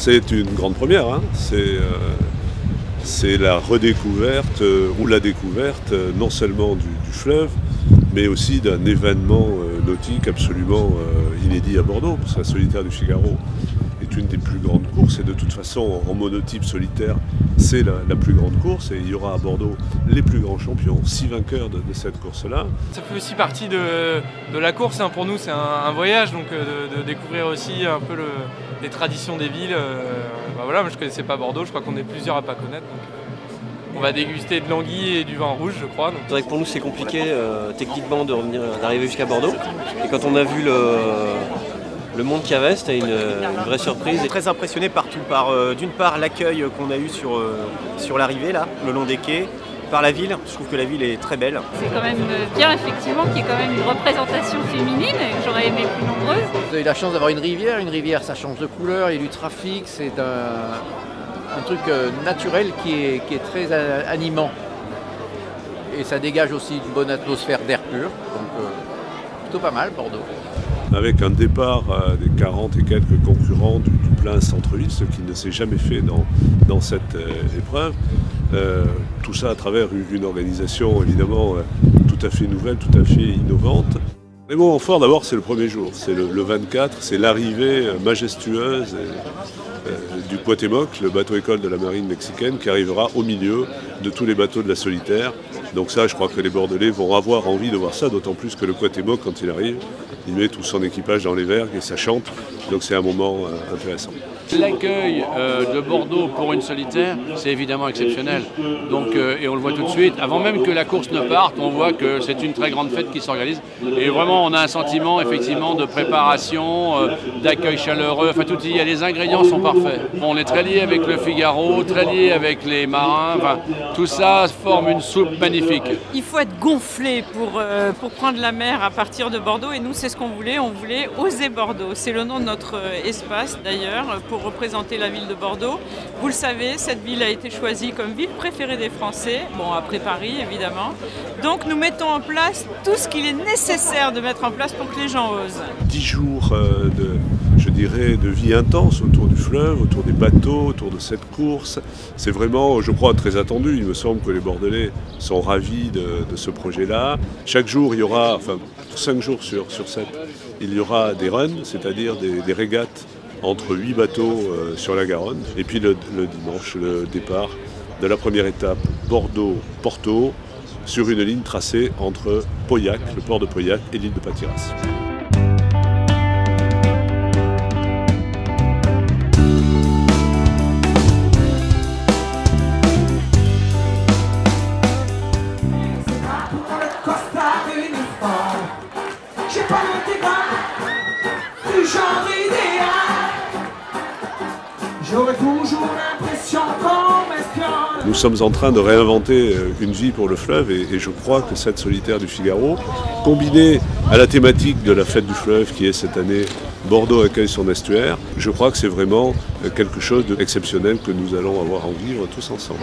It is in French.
C'est une grande première, hein. C'est la redécouverte ou la découverte non seulement du fleuve, mais aussi d'un événement nautique absolument inédit à Bordeaux, parce que la Solitaire du Figaro est une des plus grandes courses, et de toute façon en monotype solitaire, c'est la plus grande course, et il y aura à Bordeaux les plus grands champions, 6 vainqueurs de cette course-là. Ça fait aussi partie de la course, hein. Pour nous c'est un voyage, donc de découvrir aussi un peu les traditions des villes. Voilà, moi je ne connaissais pas Bordeaux, je crois qu'on est plusieurs à ne pas connaître. Donc, on va déguster de l'anguille et du vin rouge, je crois. C'est vrai que pour nous c'est compliqué techniquement d'arriver jusqu'à Bordeaux, et quand on a vu le monde qu'il y avait, c'était une vraie surprise. Très impressionné partout par d'une part l'accueil qu'on a eu sur l'arrivée là, le long des quais, par la ville. Je trouve que la ville est très belle. C'est quand même bien effectivement qu'il y ait quand même une représentation féminine, et j'aurais aimé plus nombreuse. Vous avez la chance d'avoir une rivière ça change de couleur, il y a du trafic, c'est un truc naturel qui est très animant. Et ça dégage aussi une bonne atmosphère d'air pur, donc plutôt pas mal Bordeaux. Avec un départ des 40 et quelques concurrents du plein centre-ville, ce qui ne s'est jamais fait dans cette épreuve. Tout ça à travers une organisation évidemment tout à fait nouvelle, tout à fait innovante. Les moments forts d'abord c'est le premier jour, c'est le 24, c'est l'arrivée majestueuse du Cuauhtémoc, le bateau école de la marine mexicaine qui arrivera au milieu de tous les bateaux de la Solitaire. Donc ça, je crois que les Bordelais vont avoir envie de voir ça, d'autant plus que le Cuauhtémoc, quand il arrive, il met tout son équipage dans les vergues et ça chante. Donc c'est un moment intéressant. L'accueil de Bordeaux pour une solitaire, c'est évidemment exceptionnel. Donc, et on le voit tout de suite. Avant même que la course ne parte, on voit que c'est une très grande fête qui s'organise. Et vraiment, on a un sentiment effectivement de préparation, d'accueil chaleureux. Enfin, tout y est. Les ingrédients sont parfaits. On est très lié avec le Figaro, très lié avec les marins. Enfin, tout ça forme une soupe magnifique. Il faut être gonflé pour prendre la mer à partir de Bordeaux. Et nous, c'est ce qu'on voulait. On voulait oser Bordeaux. C'est le nom de notre espace d'ailleurs, pour représenter la ville de Bordeaux. Vous le savez, cette ville a été choisie comme ville préférée des Français, bon après Paris évidemment. Donc nous mettons en place tout ce qu'il est nécessaire de mettre en place pour que les gens osent. 10 jours de vie intense autour du fleuve, autour des bateaux, autour de cette course. C'est vraiment, je crois, très attendu. Il me semble que les Bordelais sont ravis de ce projet-là. Chaque jour, il y aura, enfin 5 jours sur 7, il y aura des runs, c'est-à-dire des régates entre 8 bateaux sur la Garonne. Et puis le dimanche, le départ de la première étape Bordeaux-Porto sur une ligne tracée entre Pauillac, le port de Pauillac, et l'île de Patiras. Nous sommes en train de réinventer une vie pour le fleuve et je crois que cette Solitaire du Figaro, combinée à la thématique de la fête du fleuve qui est cette année Bordeaux accueille son estuaire, je crois que c'est vraiment quelque chose d'exceptionnel que nous allons avoir à en vivre tous ensemble.